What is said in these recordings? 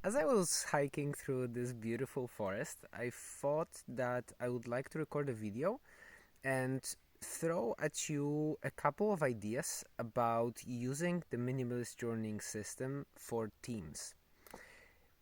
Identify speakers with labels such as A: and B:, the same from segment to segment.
A: As I was hiking through this beautiful forest, I thought that I would like to record a video and throw at you a couple of ideas about using the minimalist journaling system for teams.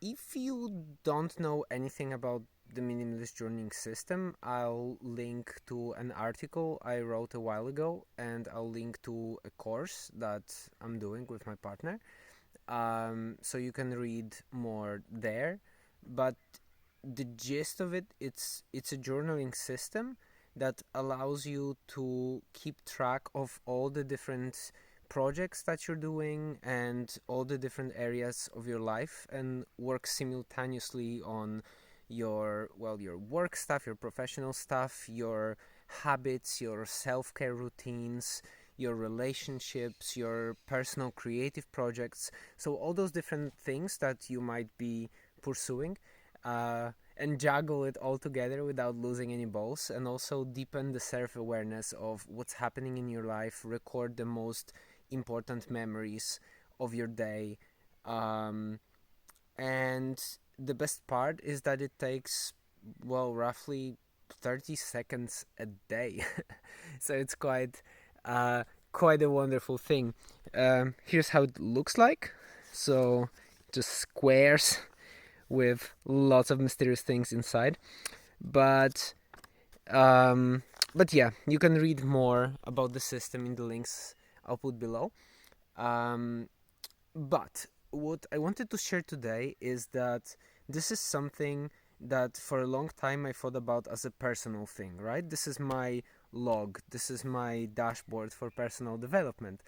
A: If you don't know anything about the minimalist journaling system, I'll link to an article I wrote a while ago, and I'll link to a course that I'm doing with my partner. So you can read more there. But the gist of it's a journaling system that allows you to keep track of all the different projects that you're doing and all the different areas of your life, and work simultaneously on your work stuff, your professional stuff, your habits, your self-care routines, your relationships, your personal creative projects. So all those different things that you might be pursuing, and juggle it all together without losing any balls, and also deepen the self-awareness of what's happening in your life, record the most important memories of your day. Um, and the best part is that it takes, well, roughly 30 seconds a day. So it's uh, quite a wonderful thing. Here's how it looks like. So just squares with lots of mysterious things inside. But um, but yeah, you can read more about the system in the links I'll put below. Um, but what I wanted to share today is that this is something that for a long time I thought about as a personal thing, right? This is my log, this is my dashboard for personal development.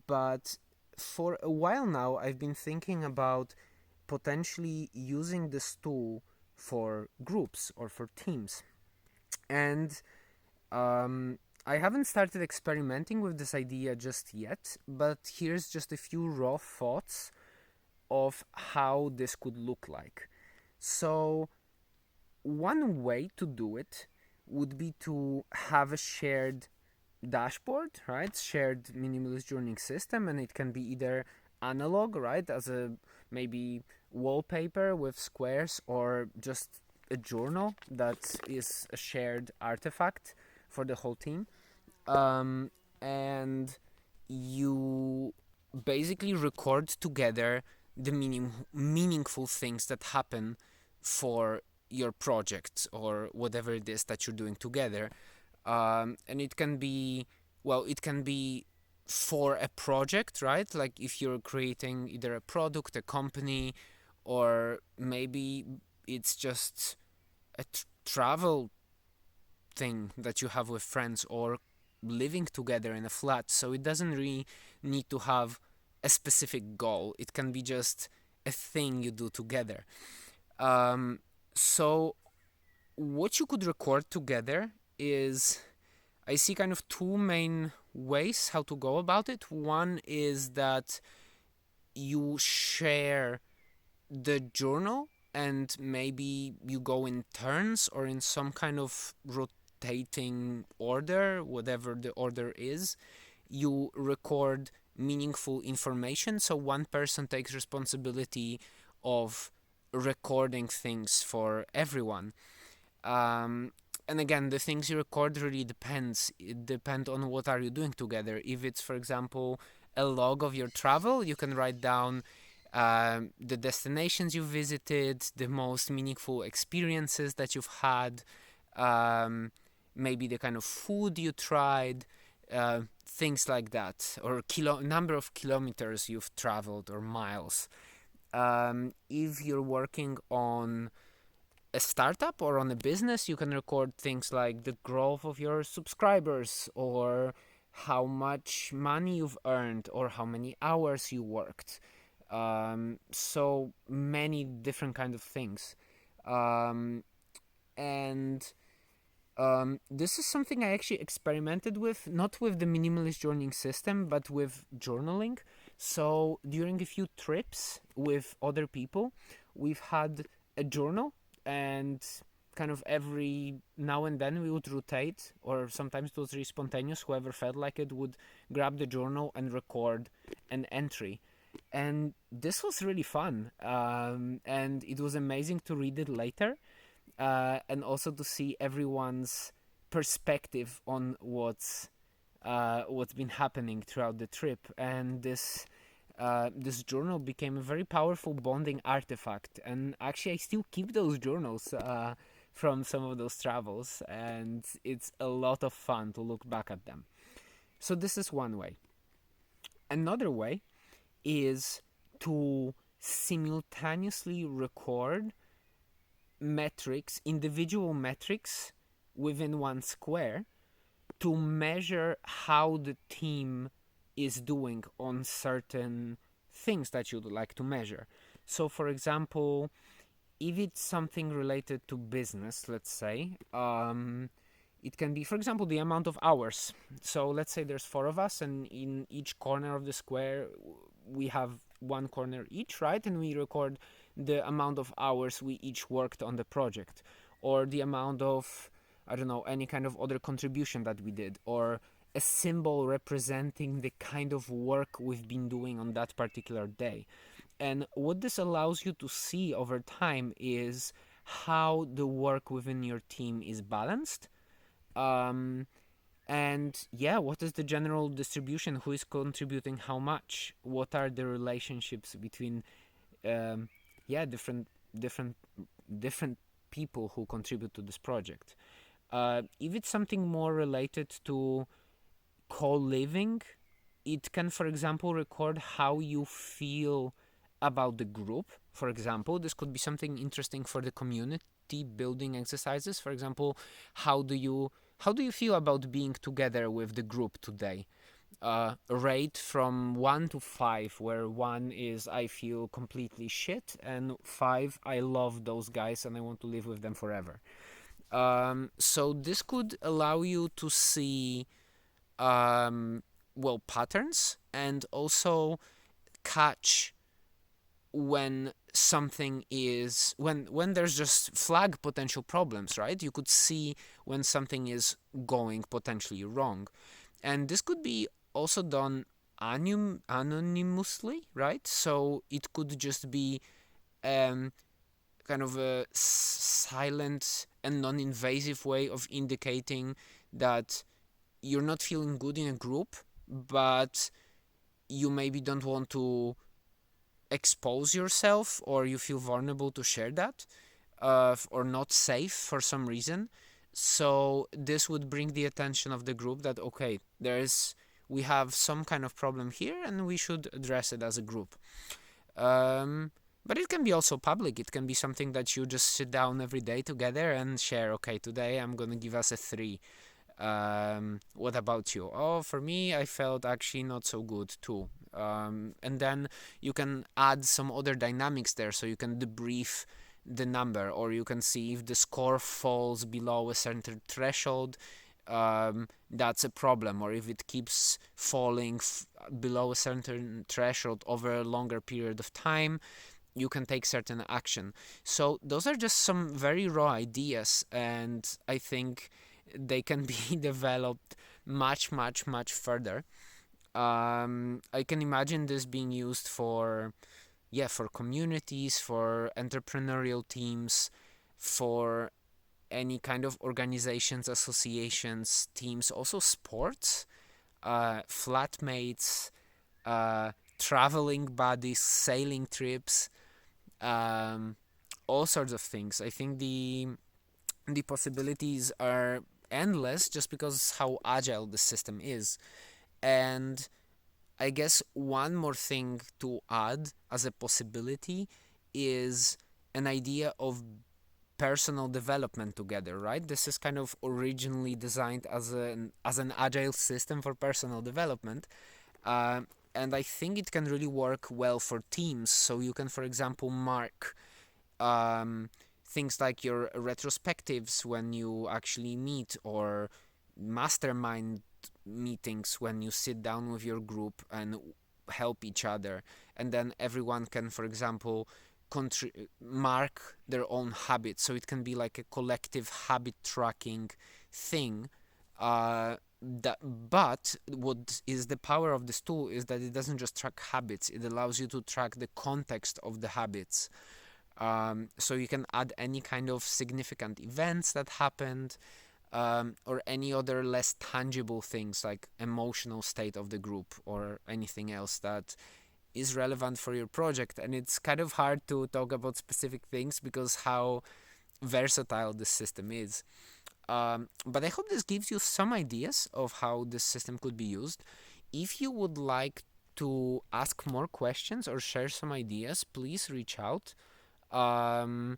A: But for a while now, I've been thinking about potentially using this tool for groups or for teams. And I haven't started experimenting with this idea just yet, but here's just a few raw thoughts of how this could look like. So, one way to do it would be to have a shared dashboard, right? Shared minimalist journaling system, and it can be either analog, right, as a maybe wallpaper with squares, or just a journal that is a shared artifact for the whole team. And you basically record together the meaningful things that happen for your project or whatever it is that you're doing together. And it can be, well, it can be for a project, right? Like if you're creating either a product, a company, or maybe it's just a travel thing that you have with friends, or living together in a flat. So it doesn't really need to have a specific goal. It can be just a thing you do together. So what you could record together is, I see kind of two main ways how to go about it. One is that you share the journal, and maybe you go in turns or in some kind of rotating order, whatever the order is. You record meaningful information, so one person takes responsibility of recording things for everyone. um, and again, the things you record really depend on what are you doing together. If it's, for example, a log of your travel, you can write down the destinations you visited, the most meaningful experiences that you've had, um, maybe the kind of food you tried, things like that, or number of kilometers you've traveled or miles. If you're working on a startup or on a business, you can record things like the growth of your subscribers, or how much money you've earned, or how many hours you worked. So many different kind of things. Um, and This is something I actually experimented with, not with the minimalist journaling system, but with journaling. So during a few trips with other people, we've had a journal, and kind of every now and then we would rotate, or sometimes it was really spontaneous. Whoever felt like it would grab the journal and record an entry. And this was really fun. And it was amazing to read it later, and also to see everyone's perspective on what's been happening throughout the trip. And this journal became a very powerful bonding artifact. And actually, I still keep those journals from some of those travels, and it's a lot of fun to look back at them. So this is one way. Another way is to simultaneously record metrics, individual metrics within one square, to measure how the team is doing on certain things that you'd like to measure. So, for example, if it's something related to business, let's say, it can be, for example, the amount of hours. So let's say there's 4 of us, and in each corner of the square, we have one corner each, right? And we record the amount of hours we each worked on the project, or the amount of, I don't know, any kind of other contribution that we did, or a symbol representing the kind of work we've been doing on that particular day. And what this allows you to see over time is how the work within your team is balanced. And yeah, what is the general distribution? Who is contributing how much? What are the relationships between different different people who contribute to this project? If it's something more related to co-living, it can, for example, record how you feel about the group. For example, this could be something interesting for the community building exercises. For example, how do you feel about being together with the group today? Rate from 1 to 5, where 1 is I feel completely shit, and 5 I love those guys and I want to live with them forever. So this could allow you to see patterns, and also catch when something is when there's just flag potential problems, right? You could see when something is going potentially wrong. And this could be also done anonymously, right? So it could just be kind of a silent and non-invasive way of indicating that you're not feeling good in a group, but you maybe don't want to expose yourself, or you feel vulnerable to share that, or not safe for some reason. So this would bring the attention of the group that, okay, we have some kind of problem here and we should address it as a group. But it can be also public. It can be something that you just sit down every day together and share. Okay, today I'm gonna give us a 3. What about you? Oh, for me, I felt actually not so good too. And then you can add some other dynamics there, so you can debrief the number, or you can see if the score falls below a certain threshold, that's a problem, or if it keeps falling below a certain threshold over a longer period of time, you can take certain action. So those are just some very raw ideas, and I think they can be developed much further. I can imagine this being used for communities, for entrepreneurial teams, for any kind of organizations, associations, teams, also sports, flatmates, traveling buddies, sailing trips, all sorts of things. I think the possibilities are endless, just because how agile the system is. And I guess one more thing to add as a possibility is an idea of personal development together, right? This is kind of originally designed as an agile system for personal development. And I think it can really work well for teams. So you can, for example, mark things like your retrospectives when you actually meet, or mastermind meetings when you sit down with your group and help each other. And then everyone can, for example, mark their own habits. So it can be like a collective habit tracking thing, But what is the power of this tool is that it doesn't just track habits, it allows you to track the context of the habits. So you can add any kind of significant events that happened, or any other less tangible things like emotional state of the group or anything else that is relevant for your project. And it's kind of hard to talk about specific things because how versatile this system is. But I hope this gives you some ideas of how this system could be used. If you would like to ask more questions or share some ideas, please reach out. Um,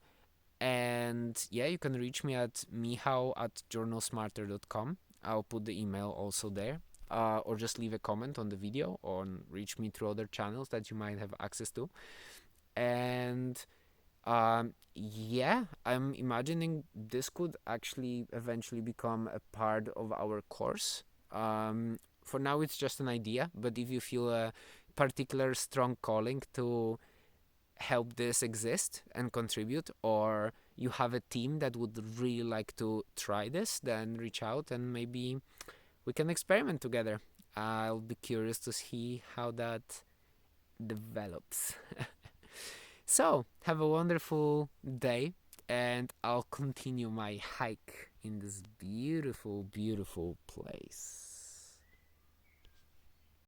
A: and yeah, you can reach me at mihao@journalsmarter.com. I'll put the email also there. Or just leave a comment on the video or reach me through other channels that you might have access to. And yeah, I'm imagining this could actually eventually become a part of our course. For now, it's just an idea, but if you feel a particular strong calling to help this exist and contribute, or you have a team that would really like to try this, then reach out and maybe we can experiment together. I'll be curious to see how that develops. So, have a wonderful day, and I'll continue my hike in this beautiful, beautiful place.